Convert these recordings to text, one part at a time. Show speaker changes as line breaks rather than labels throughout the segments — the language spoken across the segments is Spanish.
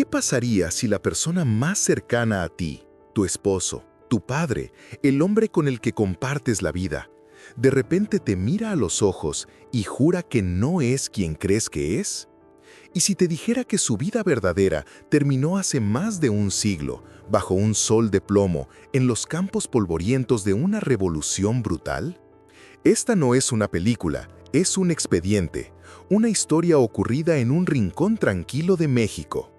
¿Qué pasaría si la persona más cercana a ti, tu esposo, tu padre, el hombre con el que compartes la vida, de repente te mira a los ojos y jura que no es quien crees que es? ¿Y si te dijera que su vida verdadera terminó hace más de un siglo, bajo un sol de plomo, en los campos polvorientos de una revolución brutal? Esta no es una película, es un expediente, una historia ocurrida en un rincón tranquilo de México.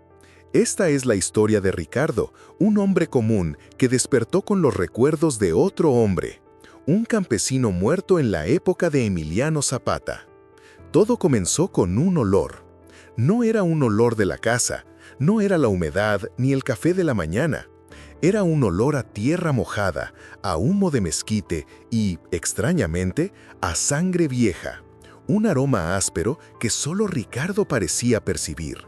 Esta es la historia de Ricardo, un hombre común que despertó con los recuerdos de otro hombre, un campesino muerto en la época de Emiliano Zapata. Todo comenzó con un olor. No era un olor de la casa, no era la humedad ni el café de la mañana. Era un olor a tierra mojada, a humo de mezquite y, extrañamente, a sangre vieja. Un aroma áspero que solo Ricardo parecía percibir.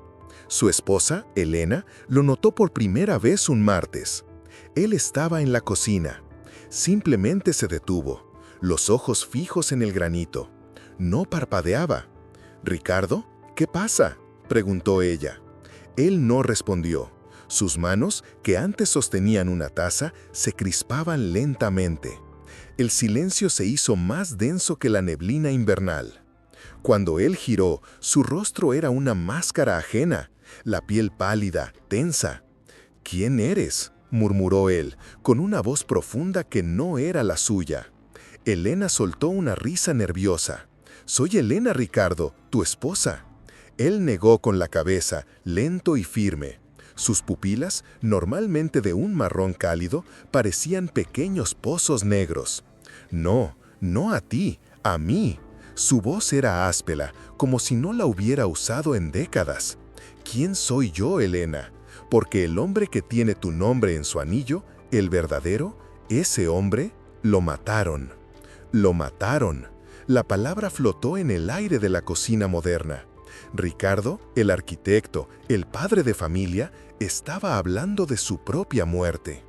Su esposa, Elena, lo notó por primera vez un martes. Él estaba en la cocina. Simplemente se detuvo, los ojos fijos en el granito. No parpadeaba. «¿Ricardo? ¿Qué pasa?», preguntó ella. Él no respondió. Sus manos, que antes sostenían una taza, se crispaban lentamente. El silencio se hizo más denso que la neblina invernal. Cuando él giró, su rostro era una máscara ajena, la piel pálida, tensa. «¿Quién eres?», murmuró él, con una voz profunda que no era la suya. Elena soltó una risa nerviosa. «Soy Elena, Ricardo, tu esposa». Él negó con la cabeza, lento y firme. Sus pupilas, normalmente de un marrón cálido, parecían pequeños pozos negros. «No, no a ti, a mí». Su voz era áspera, como si no la hubiera usado en décadas. «¿Quién soy yo, Elena? Porque el hombre que tiene tu nombre en su anillo, el verdadero, ese hombre, lo mataron». «Lo mataron». La palabra flotó en el aire de la cocina moderna. Ricardo, el arquitecto, el padre de familia, estaba hablando de su propia muerte.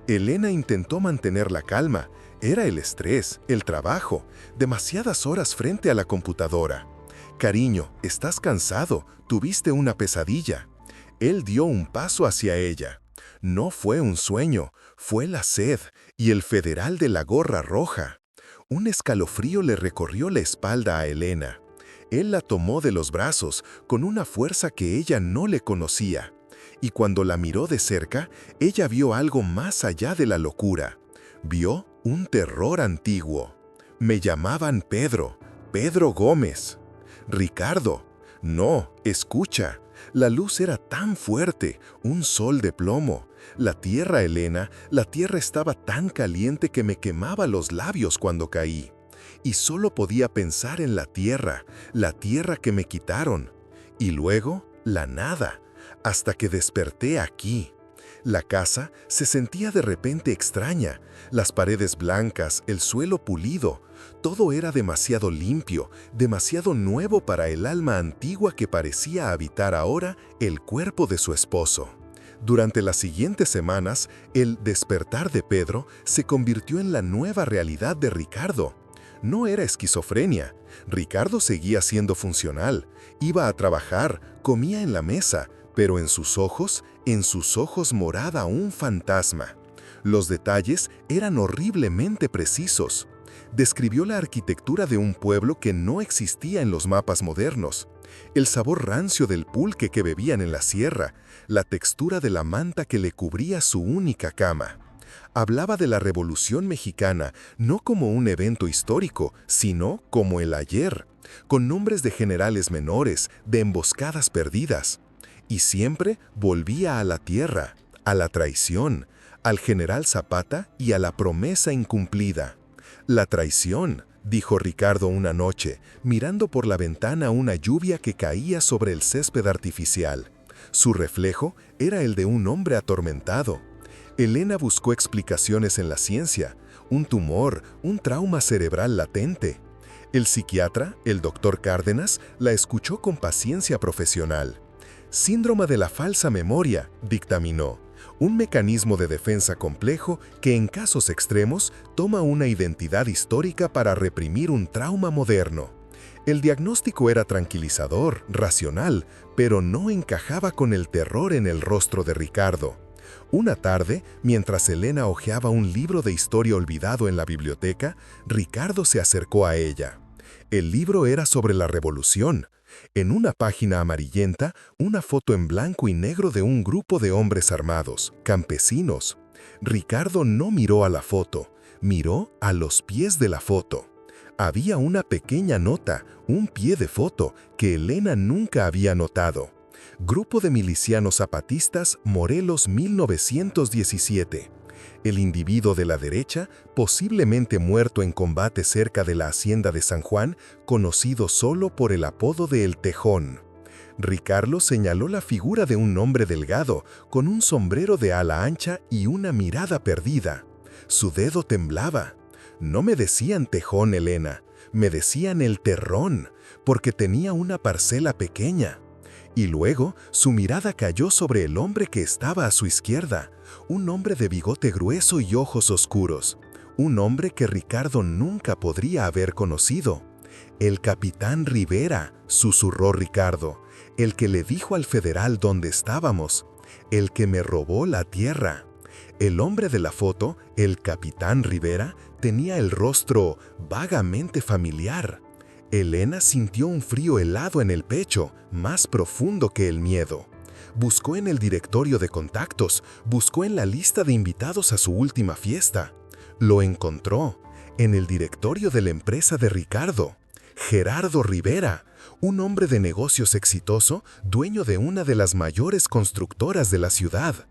Elena intentó mantener la calma. Era el estrés, el trabajo, demasiadas horas frente a la computadora. «Cariño, estás cansado, tuviste una pesadilla». Él dio un paso hacia ella. No fue un sueño, fue la sed y el federal de la gorra roja. Un escalofrío le recorrió la espalda a Elena. Él la tomó de los brazos con una fuerza que ella no le conocía. Y cuando la miró de cerca, ella vio algo más allá de la locura. Vio un terror antiguo. «Me llamaban Pedro, Pedro Gómez». «Ricardo». «No, escucha». La luz era tan fuerte, un sol de plomo. La tierra, Elena, la tierra estaba tan caliente que me quemaba los labios cuando caí. Y solo podía pensar en la tierra que me quitaron. Y luego, la nada, hasta que desperté aquí. La casa se sentía de repente extraña, las paredes blancas, el suelo pulido. Todo era demasiado limpio, demasiado nuevo para el alma antigua que parecía habitar ahora el cuerpo de su esposo. Durante las siguientes semanas, el despertar de Pedro se convirtió en la nueva realidad de Ricardo. No era esquizofrenia. Ricardo seguía siendo funcional, iba a trabajar, comía en la mesa, pero en sus ojos moraba un fantasma. Los detalles eran horriblemente precisos. Describió la arquitectura de un pueblo que no existía en los mapas modernos, el sabor rancio del pulque que bebían en la sierra, la textura de la manta que le cubría su única cama. Hablaba de la Revolución Mexicana no como un evento histórico, sino como el ayer, con nombres de generales menores, de emboscadas perdidas. Y siempre volvía a la tierra, a la traición, al general Zapata y a la promesa incumplida. «La traición», dijo Ricardo una noche, mirando por la ventana una lluvia que caía sobre el césped artificial. Su reflejo era el de un hombre atormentado. Elena buscó explicaciones en la ciencia, un tumor, un trauma cerebral latente. El psiquiatra, el doctor Cárdenas, la escuchó con paciencia profesional. «Síndrome de la falsa memoria», dictaminó. Un mecanismo de defensa complejo que en casos extremos toma una identidad histórica para reprimir un trauma moderno. El diagnóstico era tranquilizador, racional, pero no encajaba con el terror en el rostro de Ricardo. Una tarde, mientras Elena hojeaba un libro de historia olvidado en la biblioteca, Ricardo se acercó a ella. El libro era sobre la Revolución. En una página amarillenta, una foto en blanco y negro de un grupo de hombres armados, campesinos. Ricardo no miró a la foto, miró a los pies de la foto. Había una pequeña nota, un pie de foto, que Elena nunca había notado. Grupo de milicianos zapatistas, Morelos 1917. El individuo de la derecha, posiblemente muerto en combate cerca de la hacienda de San Juan, conocido solo por el apodo de El Tejón. Ricardo señaló la figura de un hombre delgado, con un sombrero de ala ancha y una mirada perdida. Su dedo temblaba. No me decían Tejón, Elena, me decían El Terrón, porque tenía una parcela pequeña. Y luego su mirada cayó sobre el hombre que estaba a su izquierda, un hombre de bigote grueso y ojos oscuros, un hombre que Ricardo nunca podría haber conocido. El capitán Rivera, susurró Ricardo, el que le dijo al federal dónde estábamos, el que me robó la tierra. El hombre de la foto, el capitán Rivera, tenía el rostro vagamente familiar. Elena sintió un frío helado en el pecho, más profundo que el miedo. Buscó en el directorio de contactos, buscó en la lista de invitados a su última fiesta. Lo encontró, en el directorio de la empresa de Ricardo. Gerardo Rivera, un hombre de negocios exitoso, dueño de una de las mayores constructoras de la ciudad.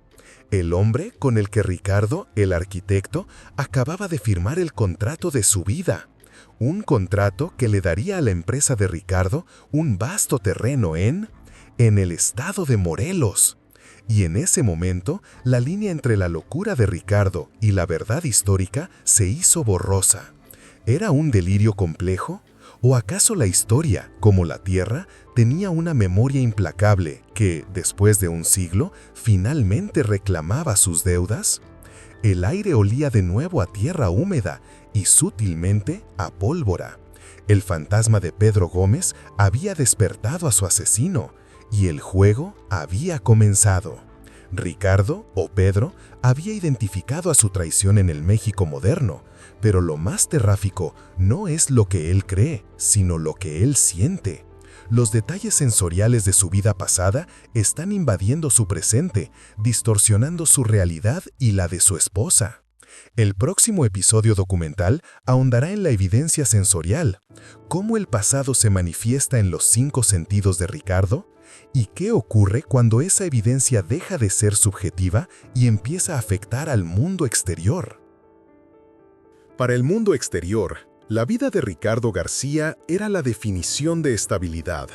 El hombre con el que Ricardo, el arquitecto, acababa de firmar el contrato de su vida. Un contrato que le daría a la empresa de Ricardo un vasto terreno en el estado de Morelos. Y en ese momento, la línea entre la locura de Ricardo y la verdad histórica se hizo borrosa. ¿Era un delirio complejo? ¿O acaso la historia, como la Tierra, tenía una memoria implacable que, después de un siglo, finalmente reclamaba sus deudas? El aire olía de nuevo a tierra húmeda y sutilmente a pólvora. El fantasma de Pedro Gómez había despertado a su asesino y el juego había comenzado. Ricardo, o Pedro, había identificado a su traición en el México moderno, pero lo más terrorífico no es lo que él cree, sino lo que él siente. Los detalles sensoriales de su vida pasada están invadiendo su presente, distorsionando su realidad y la de su esposa. El próximo episodio documental ahondará en la evidencia sensorial, cómo el pasado se manifiesta en los 5 sentidos de Ricardo, y qué ocurre cuando esa evidencia deja de ser subjetiva y empieza a afectar al mundo exterior. Para el mundo exterior, la vida de Ricardo García era la definición de estabilidad,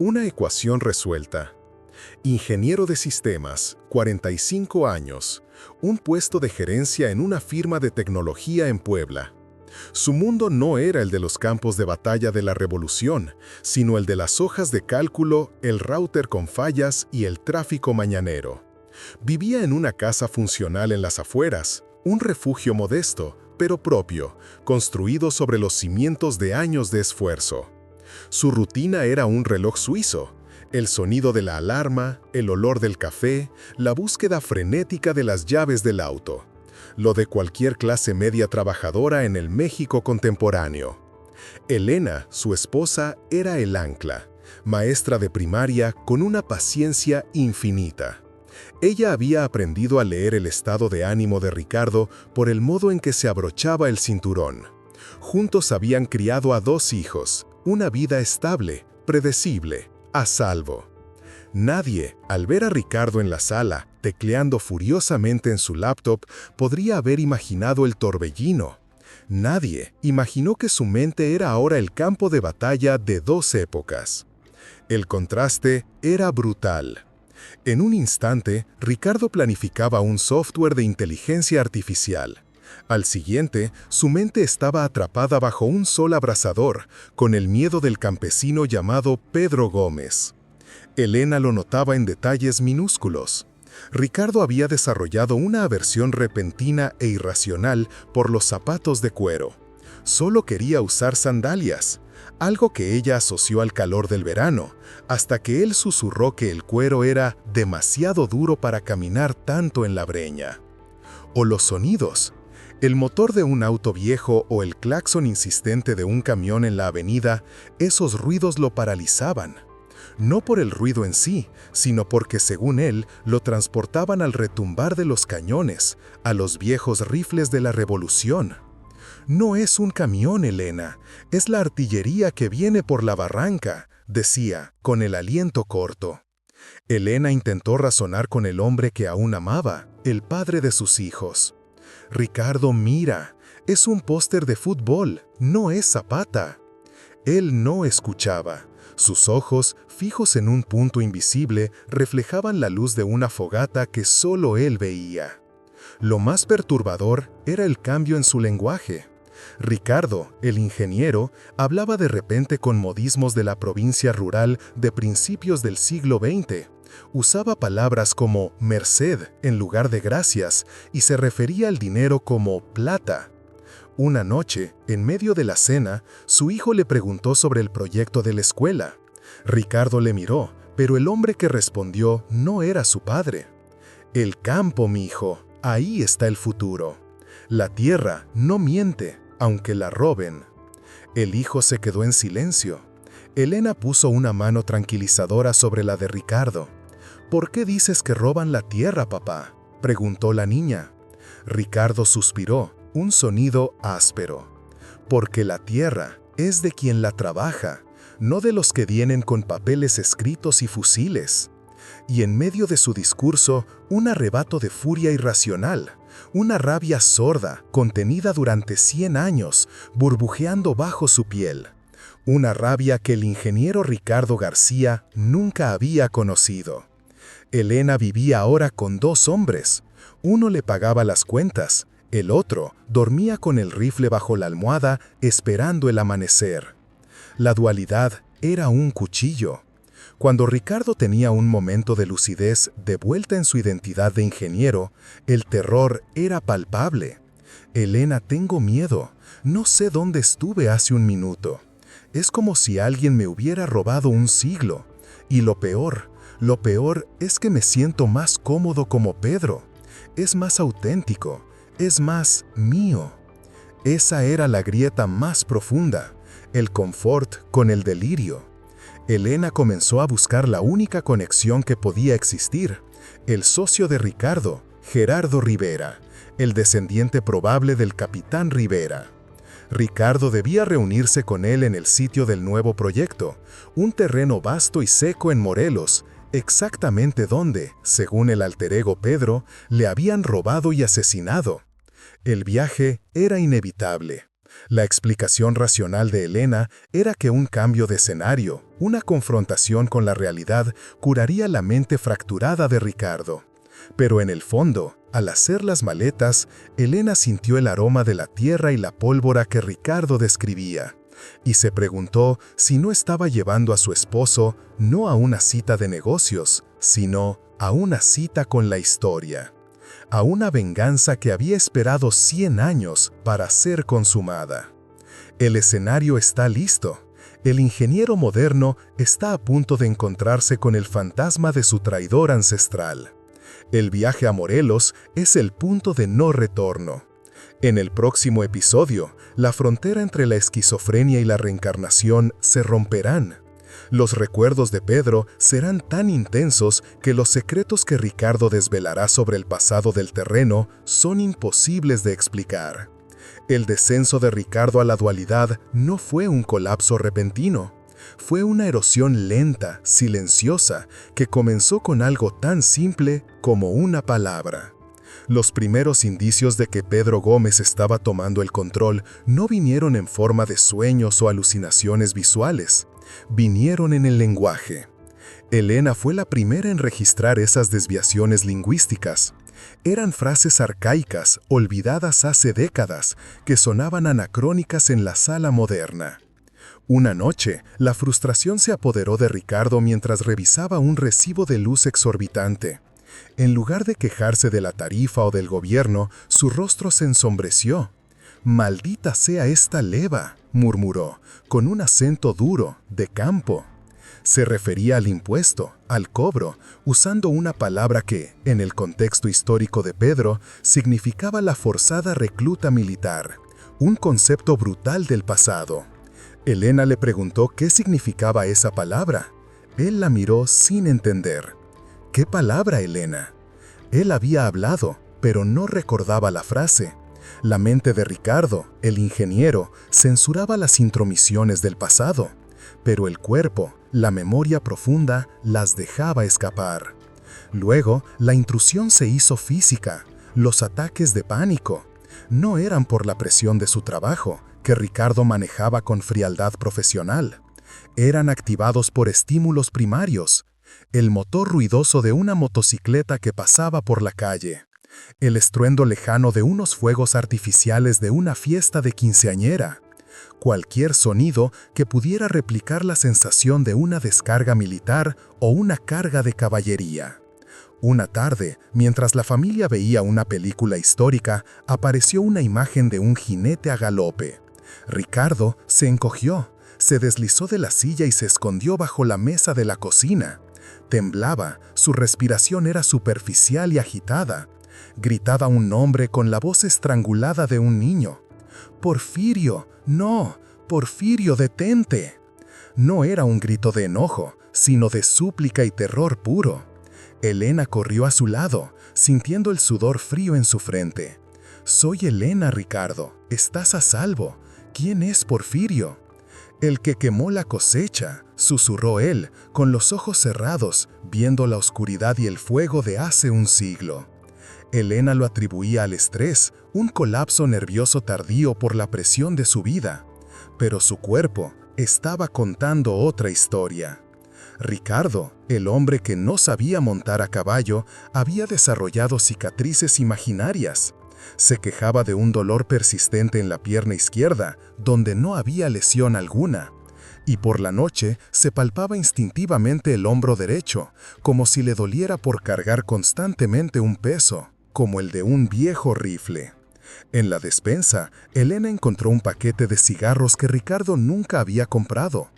una ecuación resuelta. Ingeniero de sistemas, 45 años, un puesto de gerencia en una firma de tecnología en Puebla. Su mundo no era el de los campos de batalla de la Revolución, sino el de las hojas de cálculo, el router con fallas y el tráfico mañanero. Vivía en una casa funcional en las afueras, un refugio modesto, pero propio, construido sobre los cimientos de años de esfuerzo. Su rutina era un reloj suizo, el sonido de la alarma, el olor del café, la búsqueda frenética de las llaves del auto. Lo de cualquier clase media trabajadora en el México contemporáneo. Elena, su esposa, era el ancla, maestra de primaria con una paciencia infinita. Ella había aprendido a leer el estado de ánimo de Ricardo por el modo en que se abrochaba el cinturón. Juntos habían criado a 2 hijos, una vida estable, predecible, a salvo. Nadie, al ver a Ricardo en la sala, tecleando furiosamente en su laptop, podría haber imaginado el torbellino. Nadie imaginó que su mente era ahora el campo de batalla de 2 épocas. El contraste era brutal. En un instante, Ricardo planificaba un software de inteligencia artificial. Al siguiente, su mente estaba atrapada bajo un sol abrasador, con el miedo del campesino llamado Pedro Gómez. Elena lo notaba en detalles minúsculos. Ricardo había desarrollado una aversión repentina e irracional por los zapatos de cuero. Solo quería usar sandalias. algo que ella asoció al calor del verano, hasta que él susurró que el cuero era demasiado duro para caminar tanto en la breña. O los sonidos. El motor de un auto viejo o el claxon insistente de un camión en la avenida, esos ruidos lo paralizaban. No por el ruido en sí, sino porque, según él, lo transportaban al retumbar de los cañones, a los viejos rifles de la Revolución. «No es un camión, Elena, es la artillería que viene por la barranca», decía, con el aliento corto. Elena intentó razonar con el hombre que aún amaba, el padre de sus hijos. «Ricardo, mira, es un póster de fútbol, no es Zapata». Él no escuchaba. Sus ojos, fijos en un punto invisible, reflejaban la luz de una fogata que solo él veía. Lo más perturbador era el cambio en su lenguaje. Ricardo, el ingeniero, hablaba de repente con modismos de la provincia rural de principios del siglo XX. Usaba palabras como merced en lugar de gracias y se refería al dinero como plata. Una noche, en medio de la cena, su hijo le preguntó sobre el proyecto de la escuela. Ricardo le miró, pero el hombre que respondió no era su padre. «El campo, mi hijo, ahí está el futuro. La tierra no miente, aunque la roben». El hijo se quedó en silencio. Elena puso una mano tranquilizadora sobre la de Ricardo. «¿Por qué dices que roban la tierra, papá?», preguntó la niña. Ricardo suspiró, un sonido áspero. «Porque la tierra es de quien la trabaja, no de los que vienen con papeles escritos y fusiles». Y en medio de su discurso, un arrebato de furia irracional, una rabia sorda, contenida durante 100 años, burbujeando bajo su piel. Una rabia que el ingeniero Ricardo García nunca había conocido. Elena vivía ahora con 2 hombres. Uno le pagaba las cuentas, el otro dormía con el rifle bajo la almohada esperando el amanecer. La dualidad era un cuchillo. Cuando Ricardo tenía un momento de lucidez de vuelta en su identidad de ingeniero, el terror era palpable. «Elena, tengo miedo. No sé dónde estuve hace un minuto. Es como si alguien me hubiera robado un siglo. Y lo peor es que me siento más cómodo como Pedro. Es más auténtico, es más mío». Esa era la grieta más profunda, el confort con el delirio. Elena comenzó a buscar la única conexión que podía existir, el socio de Ricardo, Gerardo Rivera, el descendiente probable del capitán Rivera. Ricardo debía reunirse con él en el sitio del nuevo proyecto, un terreno vasto y seco en Morelos, exactamente donde, según el alter ego Pedro, le habían robado y asesinado. El viaje era inevitable. La explicación racional de Elena era que un cambio de escenario, una confrontación con la realidad, curaría la mente fracturada de Ricardo. Pero en el fondo, al hacer las maletas, Elena sintió el aroma de la tierra y la pólvora que Ricardo describía, y se preguntó si no estaba llevando a su esposo no a una cita de negocios, sino a una cita con la historia. A una venganza que había esperado 100 años para ser consumada. El escenario está listo. El ingeniero moderno está a punto de encontrarse con el fantasma de su traidor ancestral. El viaje a Morelos es el punto de no retorno. En el próximo episodio, la frontera entre la esquizofrenia y la reencarnación se romperán. Los recuerdos de Pedro serán tan intensos que los secretos que Ricardo desvelará sobre el pasado del terreno son imposibles de explicar. El descenso de Ricardo a la dualidad no fue un colapso repentino. Fue una erosión lenta, silenciosa, que comenzó con algo tan simple como una palabra. Los primeros indicios de que Pedro Gómez estaba tomando el control no vinieron en forma de sueños o alucinaciones visuales. Vinieron en el lenguaje. Elena fue la primera en registrar esas desviaciones lingüísticas. Eran frases arcaicas, olvidadas hace décadas, que sonaban anacrónicas en la sala moderna. Una noche, la frustración se apoderó de Ricardo mientras revisaba un recibo de luz exorbitante. En lugar de quejarse de la tarifa o del gobierno, su rostro se ensombreció. «Maldita sea esta leva»,
murmuró, con un acento duro, de campo. Se refería al impuesto, al cobro, usando una palabra que, en el contexto histórico de Pedro, significaba la forzada recluta militar, un concepto brutal del pasado. Elena le preguntó qué significaba esa palabra. Él la miró sin entender. ¿Qué palabra, Elena? Él había hablado, pero no recordaba la frase. La mente de Ricardo, el ingeniero, censuraba las intromisiones del pasado, pero el cuerpo, la memoria profunda, las dejaba escapar. Luego, la intrusión se hizo física. Los ataques de pánico no eran por la presión de su trabajo, que Ricardo manejaba con frialdad profesional. Eran activados por estímulos primarios. El motor ruidoso de una motocicleta que pasaba por la calle. El estruendo lejano de unos fuegos artificiales de una fiesta de quinceañera. Cualquier sonido que pudiera replicar la sensación de una descarga militar o una carga de caballería. Una tarde, mientras la familia veía una película histórica, apareció una imagen de un jinete a galope. Ricardo se encogió, se deslizó de la silla y se escondió bajo la mesa de la cocina. Temblaba, su respiración era superficial y agitada. Gritaba un nombre con la voz estrangulada de un niño. «¡Porfirio! ¡No! ¡Porfirio, detente!». No era un grito de enojo, sino de súplica y terror puro. Elena corrió a su lado, sintiendo el sudor frío en su frente. «Soy Elena, Ricardo. Estás a salvo. ¿Quién es Porfirio?». «El que quemó la cosecha», susurró él, con los ojos cerrados, viendo la oscuridad y el fuego de hace un siglo. Elena lo atribuía al estrés, un colapso nervioso tardío por la presión de su vida. Pero su cuerpo estaba contando otra historia. Ricardo, el hombre que no sabía montar a caballo, había desarrollado cicatrices imaginarias. Se quejaba de un dolor persistente en la pierna izquierda, donde no había lesión alguna. Y por la noche se palpaba instintivamente el hombro derecho, como si le doliera por cargar constantemente un peso, como el de un viejo rifle. En la despensa, Elena encontró un paquete de cigarros que Ricardo nunca había comprado.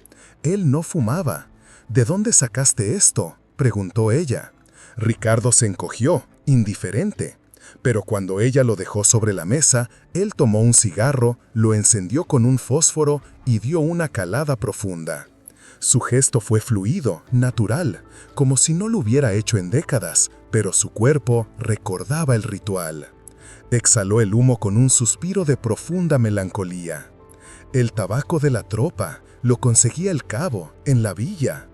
Él no fumaba. «¿De dónde sacaste esto?», preguntó ella. Ricardo se encogió, indiferente. Pero cuando ella lo dejó sobre la mesa, él tomó un cigarro, lo encendió con un fósforo y dio una calada profunda. Su gesto fue fluido, natural, como si no lo hubiera hecho en décadas, pero su cuerpo recordaba el ritual. Exhaló el humo con un suspiro de profunda melancolía. El tabaco de la tropa lo conseguía el cabo, en la villa.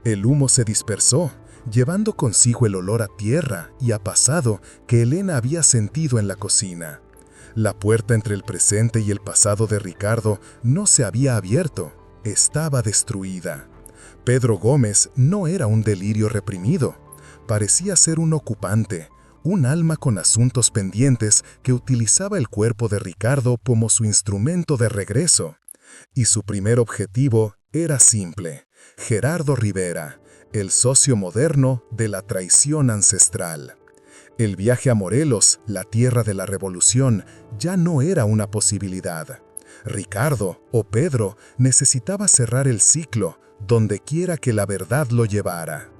El humo se dispersó, llevando consigo el olor a tierra y a pasado que Elena había sentido en la cocina. La puerta entre el presente y el pasado de Ricardo no se había abierto, estaba destruida. Pedro Gómez no era un delirio reprimido, parecía ser un ocupante, un alma con asuntos pendientes que utilizaba el cuerpo de Ricardo como su instrumento de regreso. Y su primer objetivo era simple: Gerardo Rivera, el socio moderno de la traición ancestral. El viaje a Morelos, la tierra de la revolución, ya no era una posibilidad. Ricardo, o Pedro, necesitaba cerrar el ciclo, donde quiera que la verdad lo llevara.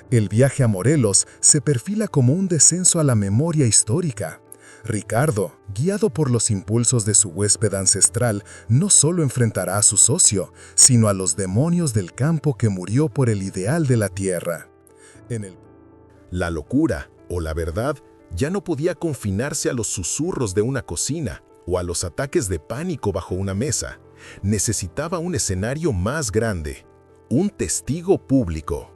El viaje a Morelos se perfila como un descenso a la memoria histórica. Ricardo, guiado por los impulsos de su huésped ancestral, no solo enfrentará a su socio, sino a los demonios del campo que murió por el ideal de la tierra.
La locura, o la verdad, ya no podía confinarse a los susurros de una cocina o a los ataques de pánico bajo una mesa. Necesitaba un escenario más grande, un testigo público.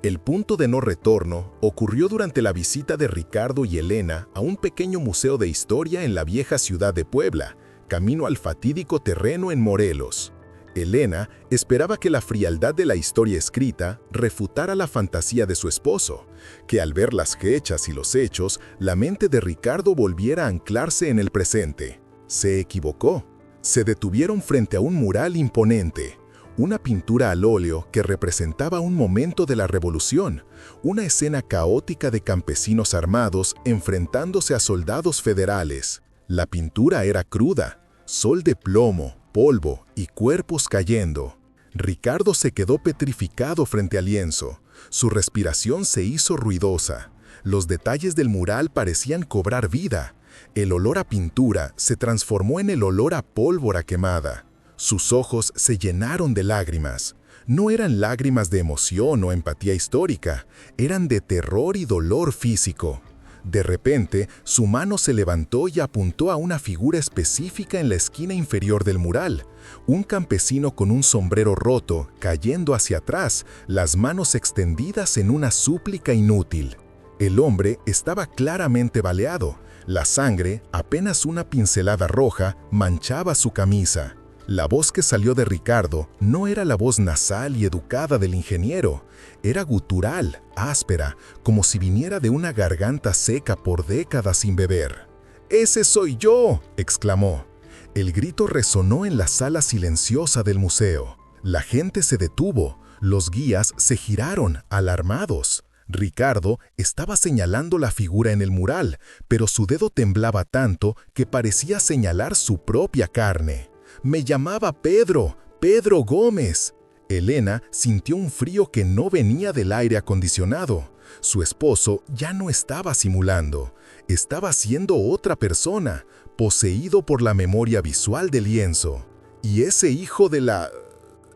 El punto de no retorno ocurrió durante la visita de Ricardo y Elena a un pequeño museo de historia en la vieja ciudad de Puebla, camino al fatídico terreno en Morelos. Elena esperaba que la frialdad de la historia escrita refutara la fantasía de su esposo, que al ver las fechas y los hechos, la mente de Ricardo volviera a anclarse en el presente. Se equivocó. Se detuvieron frente a un mural imponente, una pintura al óleo que representaba un momento de la revolución, una escena caótica de campesinos armados enfrentándose a soldados federales. La pintura era cruda, sol de plomo,
polvo y cuerpos cayendo. Ricardo se quedó petrificado frente al lienzo. Su respiración se hizo ruidosa. Los detalles del mural parecían cobrar vida. El olor a pintura se transformó en el olor a pólvora quemada. Sus ojos se llenaron de lágrimas. No eran lágrimas de emoción o empatía histórica, eran de terror y dolor físico. De repente, su mano se levantó y apuntó a una figura específica en la esquina inferior del mural. Un campesino con un sombrero roto, cayendo hacia atrás, las manos extendidas en una súplica inútil. El hombre estaba claramente baleado. La sangre, apenas una pincelada roja, manchaba su camisa. La voz que salió de Ricardo no era la voz nasal y educada del ingeniero. Era gutural, áspera, como si viniera de una garganta seca por décadas sin beber. «¡Ese soy yo!», exclamó. El grito resonó en la sala silenciosa del museo. La gente se detuvo, los guías se giraron, alarmados. Ricardo estaba señalando la figura en el mural, pero su dedo temblaba tanto que parecía señalar su propia carne. «Me llamaba Pedro, Pedro Gómez». Elena sintió un frío que no venía del aire acondicionado. Su esposo ya no estaba simulando. Estaba siendo otra persona, poseído por la memoria visual del lienzo. Y ese hijo de la...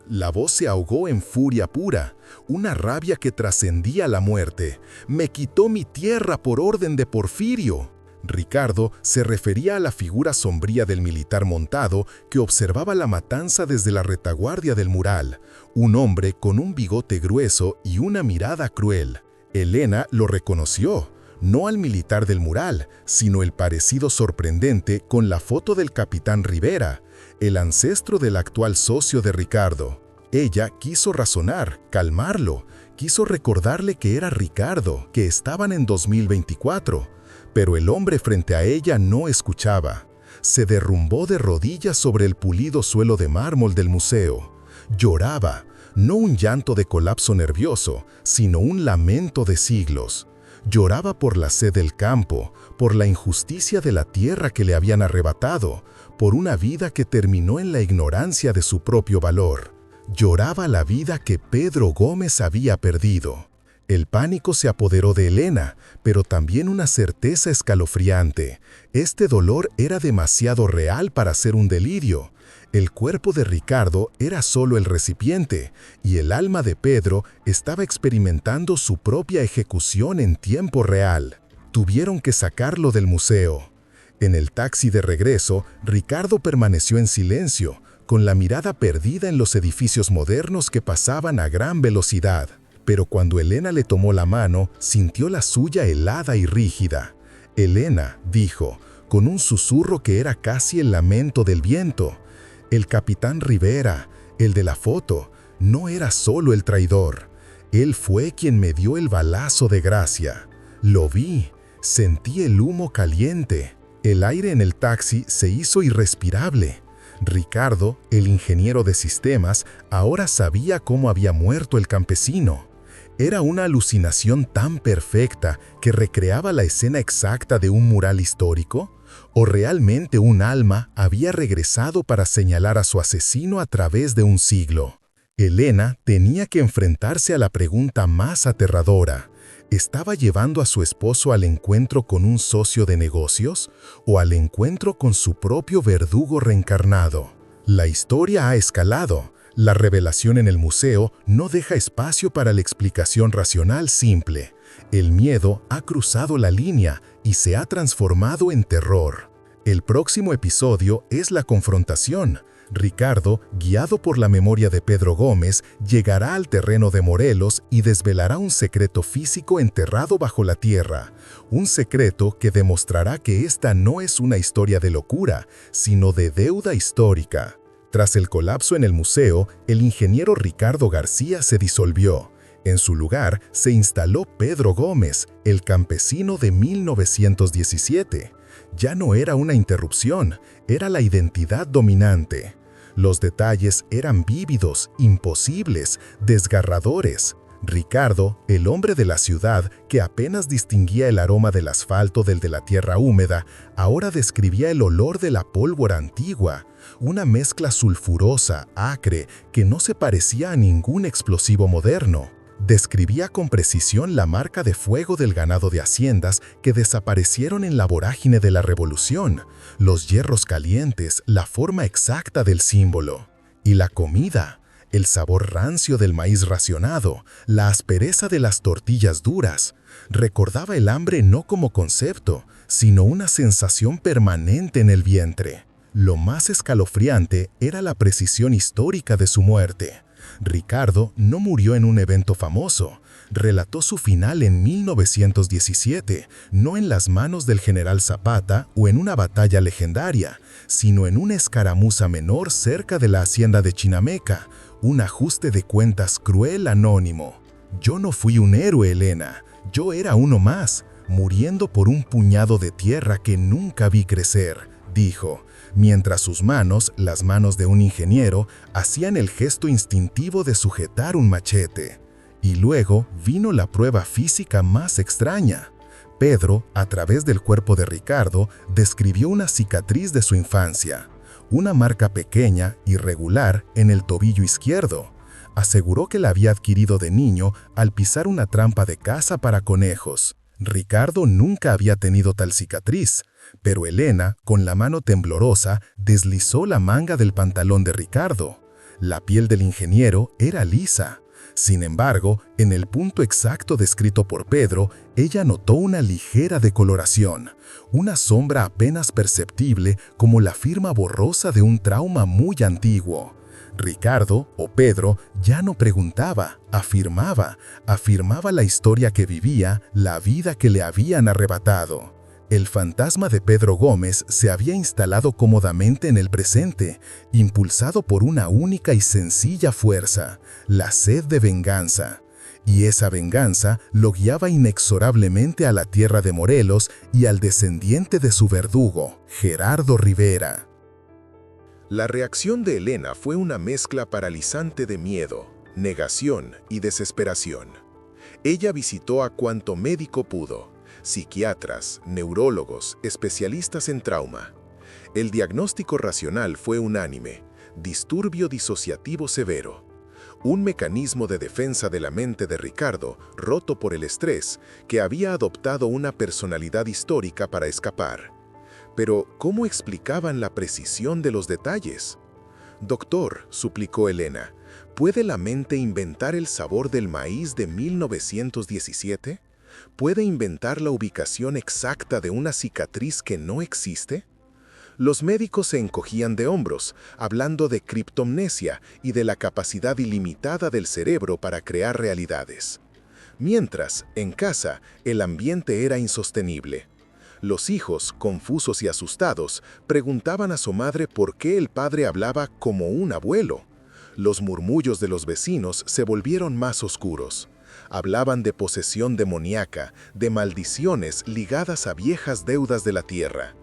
La voz se ahogó en furia pura, una rabia que trascendía la muerte. «Me quitó mi tierra por orden de Porfirio». Ricardo se refería a la figura sombría del militar montado que observaba la matanza desde la retaguardia del mural, un hombre con un bigote grueso y una mirada cruel. Elena lo reconoció, no al militar del mural, sino el parecido sorprendente con la foto del capitán Rivera, el ancestro del actual socio de Ricardo. Ella quiso razonar, calmarlo, quiso recordarle que era Ricardo, que estaban en 2024. Pero el hombre frente a ella no escuchaba. Se derrumbó de rodillas sobre el pulido suelo de mármol del museo. Lloraba, no un llanto de colapso nervioso, sino un lamento de siglos. Lloraba por la sed del campo, por la injusticia de la tierra que le habían arrebatado, por una vida que terminó en la ignorancia de su propio valor. Lloraba la vida que Pedro Gómez había perdido. El pánico se apoderó de Elena, pero también una certeza escalofriante. Este dolor era demasiado real para ser un delirio. El cuerpo de Ricardo era solo el recipiente, y el alma de Pedro estaba experimentando su propia ejecución en tiempo real. Tuvieron que sacarlo del museo. En el taxi de regreso, Ricardo permaneció en silencio, con la mirada perdida en los edificios modernos que pasaban a gran velocidad. Pero cuando Elena le tomó la mano, sintió la suya helada y rígida. «Elena», dijo, con un susurro que era casi el lamento del viento, «el capitán Rivera, el de la foto, no era solo el traidor. Él fue quien me dio el balazo de gracia. Lo vi, sentí el humo caliente». El aire en el taxi se hizo irrespirable. Ricardo, el ingeniero de sistemas, ahora sabía cómo había muerto el campesino. Era una alucinación tan perfecta que recreaba la escena exacta de un mural histórico, ¿o realmente un alma había regresado para señalar a su asesino a través de un siglo? Elena tenía que enfrentarse a la pregunta más aterradora. ¿Estaba llevando a su esposo al encuentro con un socio de negocios o al encuentro con su propio verdugo reencarnado? La historia ha escalado. La revelación en el museo no deja espacio para la explicación racional simple. El miedo ha cruzado la línea y se ha transformado en terror. El próximo episodio es la confrontación. Ricardo, guiado por la memoria de Pedro Gómez, llegará al terreno de Morelos y desvelará un secreto físico enterrado bajo la tierra. Un secreto que demostrará que esta no es una historia de locura, sino de deuda histórica. Tras el colapso en el museo, el ingeniero Ricardo García se disolvió. En su lugar se instaló Pedro Gómez, el campesino de 1917. Ya no era una interrupción, era la identidad dominante. Los detalles eran vívidos, imposibles, desgarradores. Ricardo, el hombre de la ciudad, que apenas distinguía el aroma del asfalto del de la tierra húmeda, ahora describía el olor de la pólvora antigua, una mezcla sulfurosa, acre, que no se parecía a ningún explosivo moderno. Describía con precisión la marca de fuego del ganado de haciendas que desaparecieron en la vorágine de la revolución, los hierros calientes, la forma exacta del símbolo. Y la comida, el sabor rancio del maíz racionado, la aspereza de las tortillas duras. Recordaba el hambre no como concepto, sino una sensación permanente en el vientre. Lo más escalofriante era la precisión histórica de su muerte. Ricardo no murió en un evento famoso. Relató su final en 1917, no en las manos del general Zapata o en una batalla legendaria, sino en una escaramuza menor cerca de la hacienda de Chinameca, un ajuste de cuentas cruel anónimo. Yo no fui un héroe, Elena. Yo era uno más, muriendo por un puñado de tierra que nunca vi crecer, dijo, mientras sus manos, las manos de un ingeniero, hacían el gesto instintivo de sujetar un machete. Y luego vino la prueba física más extraña. Pedro, a través del cuerpo de Ricardo, describió una cicatriz de su infancia, una marca pequeña, irregular, en el tobillo izquierdo. Aseguró que la había adquirido de niño al pisar una trampa de caza para conejos. Ricardo nunca había tenido tal cicatriz, pero Elena, con la mano temblorosa, deslizó la manga del pantalón de Ricardo. La piel del ingeniero era lisa. Sin embargo, en el punto exacto descrito por Pedro, ella notó una ligera decoloración, una sombra apenas perceptible como la firma borrosa de un trauma muy antiguo. Ricardo, o Pedro, ya no preguntaba, afirmaba la historia que vivía, la vida que le habían arrebatado. El fantasma de Pedro Gómez se había instalado cómodamente en el presente, impulsado por una única y sencilla fuerza, la sed de venganza. Y esa venganza lo guiaba inexorablemente a la tierra de Morelos y al descendiente de su verdugo, Gerardo Rivera.
La reacción de Elena fue una mezcla paralizante de miedo, negación y desesperación. Ella visitó a cuanto médico pudo, psiquiatras, neurólogos, especialistas en trauma. El diagnóstico racional fue unánime: disturbio disociativo severo. Un mecanismo de defensa de la mente de Ricardo, roto por el estrés, que había adoptado una personalidad histórica para escapar. Pero, ¿cómo explicaban la precisión de los detalles? «Doctor», suplicó Elena, ¿puede la mente inventar el sabor del maíz de 1917? ¿Puede inventar la ubicación exacta de una cicatriz que no existe? Los médicos se encogían de hombros, hablando de criptomnesia y de la capacidad ilimitada del cerebro para crear realidades. Mientras, en casa, el ambiente era insostenible. Los hijos, confusos y asustados, preguntaban a su madre por qué el padre hablaba como un abuelo. Los murmullos de los vecinos se volvieron más oscuros. Hablaban de posesión demoníaca, de maldiciones ligadas a viejas deudas de la tierra.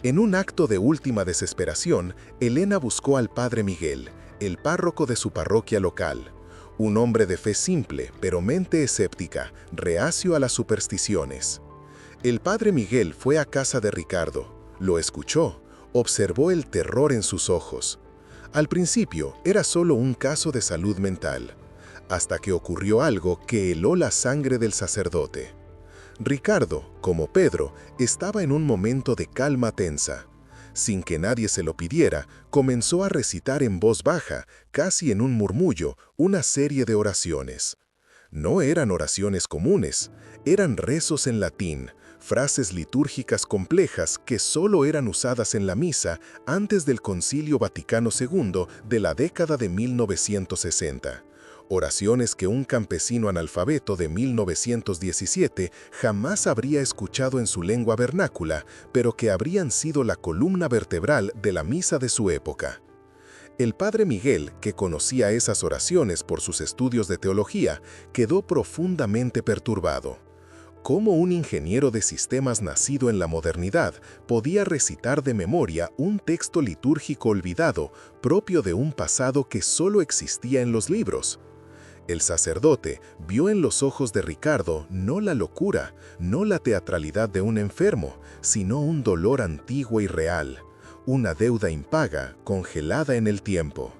En un acto de última desesperación, Elena buscó al padre Miguel, el párroco de su parroquia local. Un hombre de fe simple, pero mente escéptica, reacio a las supersticiones. El padre Miguel fue a casa de Ricardo, lo escuchó, observó el terror en sus ojos. Al principio era solo un caso de salud mental, hasta que ocurrió algo que heló la sangre del sacerdote. Ricardo, como Pedro, estaba en un momento de calma tensa. Sin que nadie se lo pidiera, comenzó a recitar en voz baja, casi en un murmullo, una serie de oraciones. No eran oraciones comunes, eran rezos en latín, frases litúrgicas complejas que solo eran usadas en la misa antes del Concilio Vaticano II de la década de 1960. Oraciones que un campesino analfabeto de 1917 jamás habría escuchado en su lengua vernácula, pero que habrían sido la columna vertebral de la misa de su época. El padre Miguel, que conocía esas oraciones por sus estudios de teología, quedó profundamente perturbado. ¿Cómo un ingeniero de sistemas nacido en la modernidad podía recitar de memoria un texto litúrgico olvidado, propio de un pasado que solo existía en los libros? El sacerdote vio en los ojos de Ricardo no la locura, no la teatralidad de un enfermo, sino un dolor antiguo y real, una deuda impaga, congelada en el tiempo.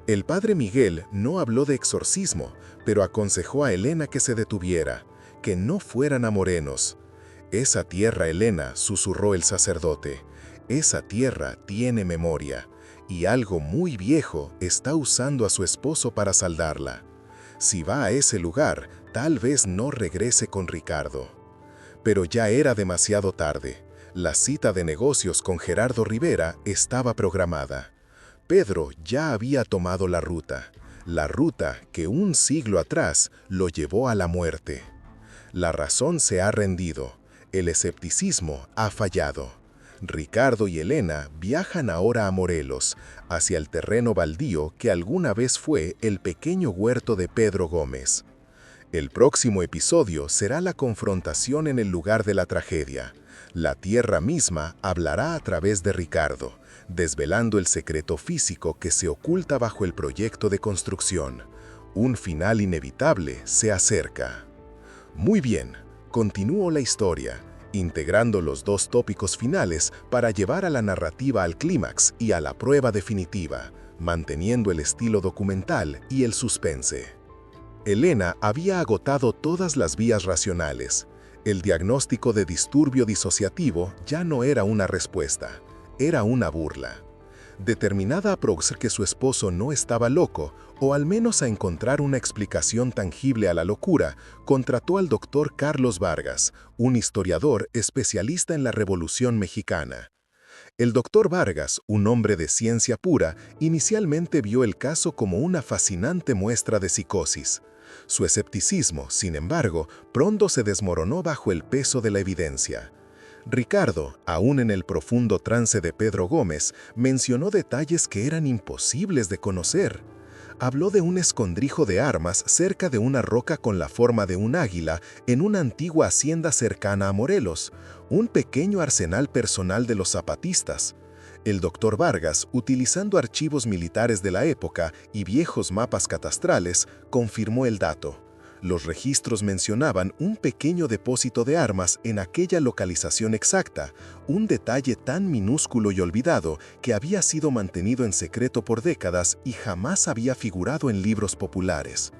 El padre Miguel no habló de exorcismo, pero aconsejó a Elena que se detuviera, que no fueran a Morenos. «Esa tierra, Elena», susurró el sacerdote, «esa tierra tiene memoria, y algo muy viejo está usando a su esposo para saldarla. Si va a ese lugar, tal vez no regrese con Ricardo». Pero ya era demasiado tarde. La cita de negocios con Gerardo Rivera estaba programada. Pedro ya había tomado la ruta que un siglo atrás lo llevó a la muerte. La razón se ha rendido, el escepticismo ha fallado. Ricardo y Elena viajan ahora a Morelos, hacia el terreno baldío que alguna vez fue el pequeño huerto de Pedro Gómez. El próximo episodio será la confrontación en el lugar de la tragedia. La tierra misma hablará a través de Ricardo, desvelando el secreto físico que se oculta bajo el proyecto de construcción. Un final inevitable se acerca. Muy bien, continúo la historia, integrando los dos tópicos finales para llevar a la narrativa al clímax y a la prueba definitiva, manteniendo el estilo documental y el suspense. Elena había agotado todas las vías racionales. El diagnóstico de disturbio disociativo ya no era una respuesta, era una burla. Determinada a probar que su esposo no estaba loco, o al menos a encontrar una explicación tangible a la locura, contrató al doctor Carlos Vargas, un historiador especialista en la Revolución Mexicana. El doctor Vargas, un hombre de ciencia pura, inicialmente vio el caso como una fascinante muestra de psicosis. Su escepticismo, sin embargo, pronto se desmoronó bajo el peso de la evidencia. Ricardo, aún en el profundo trance de Pedro Gómez, mencionó detalles que eran imposibles de conocer. Habló de un escondrijo de armas cerca de una roca con la forma de un águila en una antigua hacienda cercana a Morelos, un pequeño arsenal personal de los zapatistas. El doctor Vargas, utilizando archivos militares de la época y viejos mapas catastrales, confirmó el dato. Los registros mencionaban un pequeño depósito de armas en aquella localización exacta, un detalle tan minúsculo y olvidado que había sido mantenido en secreto por décadas y jamás había figurado en libros populares.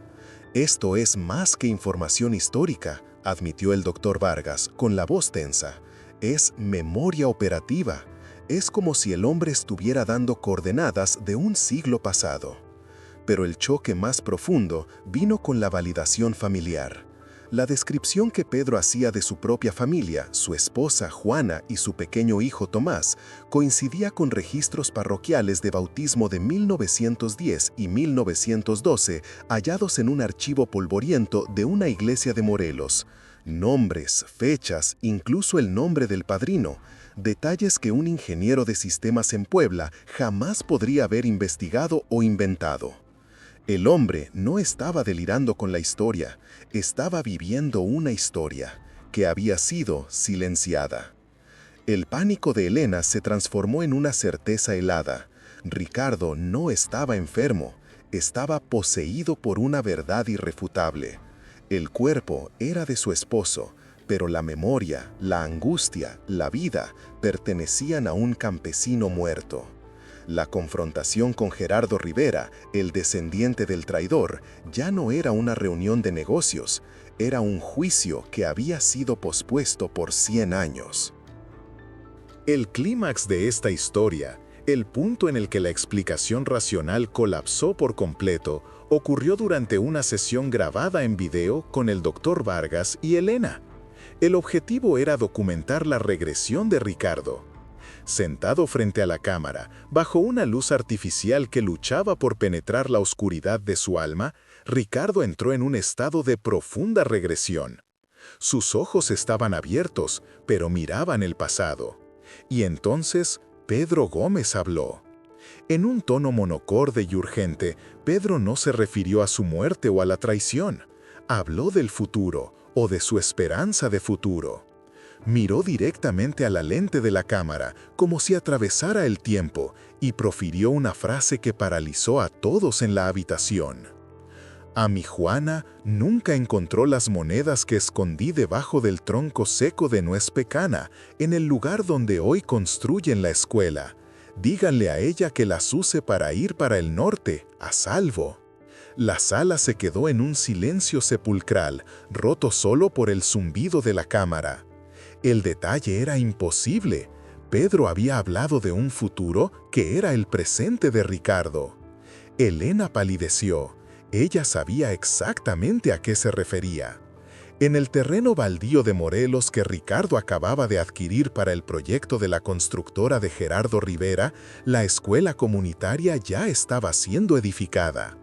«Esto es más que información histórica», admitió el doctor Vargas con la voz tensa. «Es memoria operativa. Es como si el hombre estuviera dando coordenadas de un siglo pasado». Pero el choque más profundo vino con la validación familiar. La descripción que Pedro hacía de su propia familia, su esposa Juana y su pequeño hijo Tomás, coincidía con registros parroquiales de bautismo de 1910 y 1912 hallados en un archivo polvoriento de una iglesia de Morelos. Nombres, fechas, incluso el nombre del padrino, detalles que un ingeniero de sistemas en Puebla jamás podría haber investigado o inventado. El hombre no estaba delirando con la historia, estaba viviendo una historia que había sido silenciada. El pánico de Elena se transformó en una certeza helada. Ricardo no estaba enfermo, estaba poseído por una verdad irrefutable. El cuerpo era de su esposo, pero la memoria, la angustia, la vida pertenecían a un campesino muerto. La confrontación con Gerardo Rivera, el descendiente del traidor, ya no era una reunión de negocios, era un juicio que había sido pospuesto por 100 años. El clímax de esta historia, el punto en el que la explicación racional colapsó por completo, ocurrió durante una sesión grabada en video con el doctor Vargas y Elena. El objetivo era documentar la regresión de Ricardo. Sentado frente a la cámara, bajo una luz artificial que luchaba por penetrar la oscuridad de su alma, Ricardo entró en un estado de profunda regresión. Sus ojos estaban abiertos, pero miraban el pasado. Y entonces Pedro Gómez habló. En un tono monocorde y urgente, Pedro no se refirió a su muerte o a la traición. Habló del futuro, o de su esperanza de futuro. Miró directamente a la lente de la cámara, como si atravesara el tiempo, y profirió una frase que paralizó a todos en la habitación. A mi Juana nunca encontró las monedas que escondí debajo del tronco seco de nuez pecana, en el lugar donde hoy construyen la escuela. Díganle a ella que las use para ir para el norte, a salvo. La sala se quedó en un silencio sepulcral, roto solo por el zumbido de la cámara. El detalle era imposible. Pedro había hablado de un futuro que era el presente de Ricardo. Elena palideció. Ella sabía exactamente a qué se refería. En el terreno baldío de Morelos que Ricardo acababa de adquirir para el proyecto de la constructora de Gerardo Rivera, la escuela comunitaria ya estaba siendo edificada.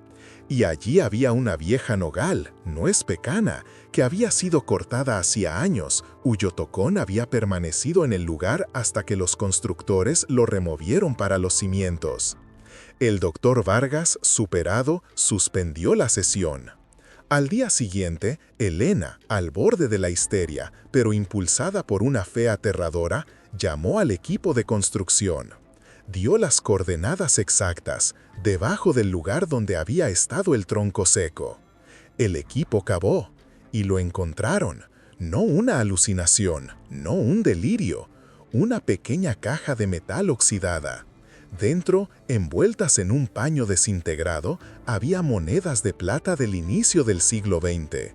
Y allí había una vieja nogal, nuez pecana, que había sido cortada hacía años, cuyo tocón había permanecido en el lugar hasta que los constructores lo removieron para los cimientos. El doctor Vargas, superado, suspendió la sesión. Al día siguiente, Elena, al borde de la histeria, pero impulsada por una fe aterradora, llamó al equipo de construcción. Dio las coordenadas exactas, debajo del lugar donde había estado el tronco seco. El equipo cavó, y lo encontraron. No una alucinación, no un delirio, una pequeña caja de metal oxidada. Dentro, envueltas en un paño desintegrado, había monedas de plata del inicio del siglo XX.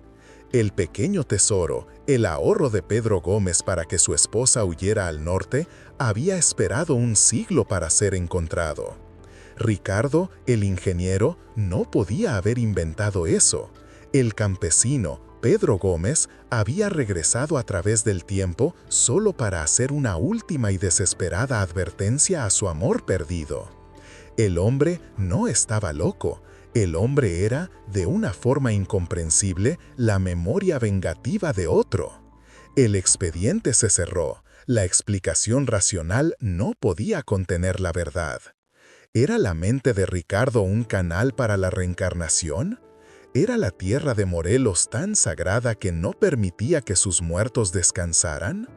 El pequeño tesoro, el ahorro de Pedro Gómez para que su esposa huyera al norte, había esperado un siglo para ser encontrado. Ricardo, el ingeniero, no podía haber inventado eso. El campesino, Pedro Gómez, había regresado a través del tiempo solo para hacer una última y desesperada advertencia a su amor perdido. El hombre no estaba loco. El hombre era, de una forma incomprensible, la memoria vengativa de otro. El expediente se cerró. La explicación racional no podía contener la verdad. ¿Era la mente de Ricardo un canal para la reencarnación? ¿Era la tierra de Morelos tan sagrada que no permitía que sus muertos descansaran?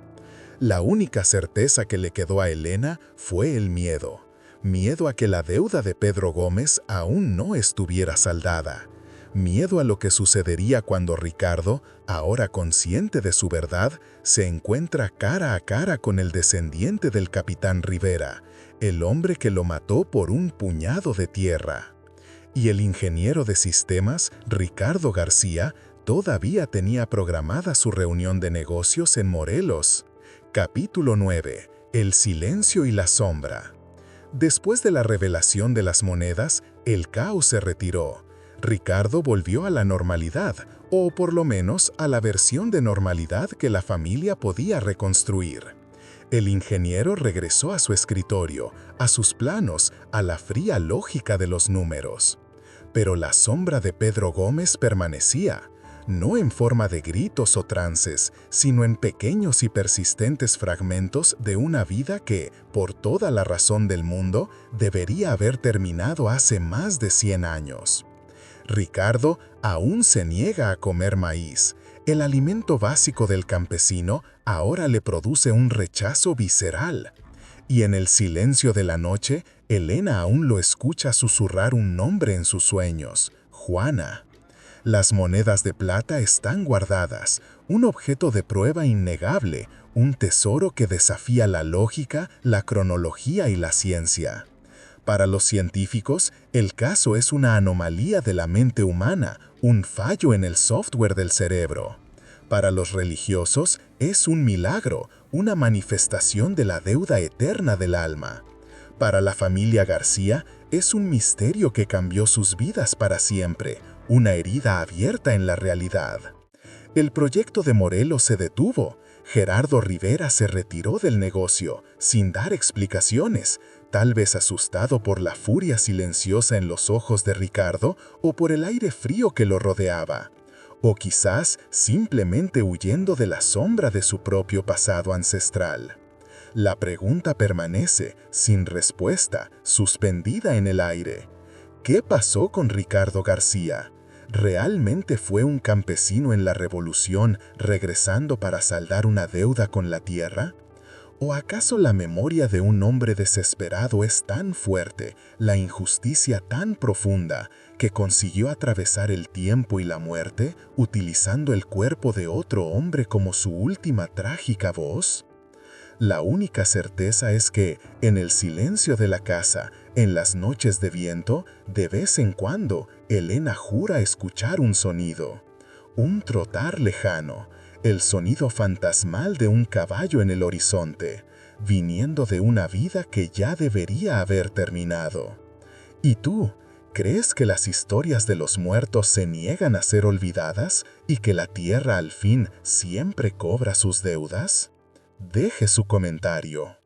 La única certeza que le quedó a Elena fue el miedo. Miedo a que la deuda de Pedro Gómez aún no estuviera saldada. Miedo a lo que sucedería cuando Ricardo, ahora consciente de su verdad, se encuentra cara a cara con el descendiente del capitán Rivera, el hombre que lo mató por un puñado de tierra. Y el ingeniero de sistemas, Ricardo García, todavía tenía programada su reunión de negocios en Morelos. Capítulo 9. El silencio y la sombra. Después de la revelación de las monedas, el caos se retiró. Ricardo volvió a la normalidad, o por lo menos a la versión de normalidad que la familia podía reconstruir. El ingeniero regresó a su escritorio, a sus planos, a la fría lógica de los números. Pero la sombra de Pedro Gómez permanecía, no en forma de gritos o trances, sino en pequeños y persistentes fragmentos de una vida que, por toda la razón del mundo, debería haber terminado hace más de 100 años. Ricardo aún se niega a comer maíz. El alimento básico del campesino ahora le produce un rechazo visceral. Y en el silencio de la noche, Elena aún lo escucha susurrar un nombre en sus sueños: Juana. Las monedas de plata están guardadas, un objeto de prueba innegable, un tesoro que desafía la lógica, la cronología y la ciencia. Para los científicos, el caso es una anomalía de la mente humana, un fallo en el software del cerebro. Para los religiosos, es un milagro, una manifestación de la deuda eterna del alma. Para la familia García, es un misterio que cambió sus vidas para siempre, una herida abierta en la realidad. El proyecto de Morelos se detuvo. Gerardo Rivera se retiró del negocio, sin dar explicaciones, tal vez asustado por la furia silenciosa en los ojos de Ricardo o por el aire frío que lo rodeaba. O quizás simplemente huyendo de la sombra de su propio pasado ancestral. La pregunta permanece, sin respuesta, suspendida en el aire. ¿Qué pasó con Ricardo García? ¿Realmente fue un campesino en la revolución regresando para saldar una deuda con la tierra?
¿O acaso la memoria de un hombre desesperado es tan fuerte, la injusticia tan profunda, que consiguió atravesar el tiempo y la muerte utilizando el cuerpo de otro hombre como su última trágica voz? La única certeza es que, en el silencio de la casa, en las noches de viento, de vez en cuando, Elena jura escuchar un sonido. Un trotar lejano, el sonido fantasmal de un caballo en el horizonte, viniendo de una vida que ya debería haber terminado. ¿Y tú? ¿Crees que las historias de los muertos se niegan a ser olvidadas y que la tierra al fin siempre cobra sus deudas? Deje su comentario.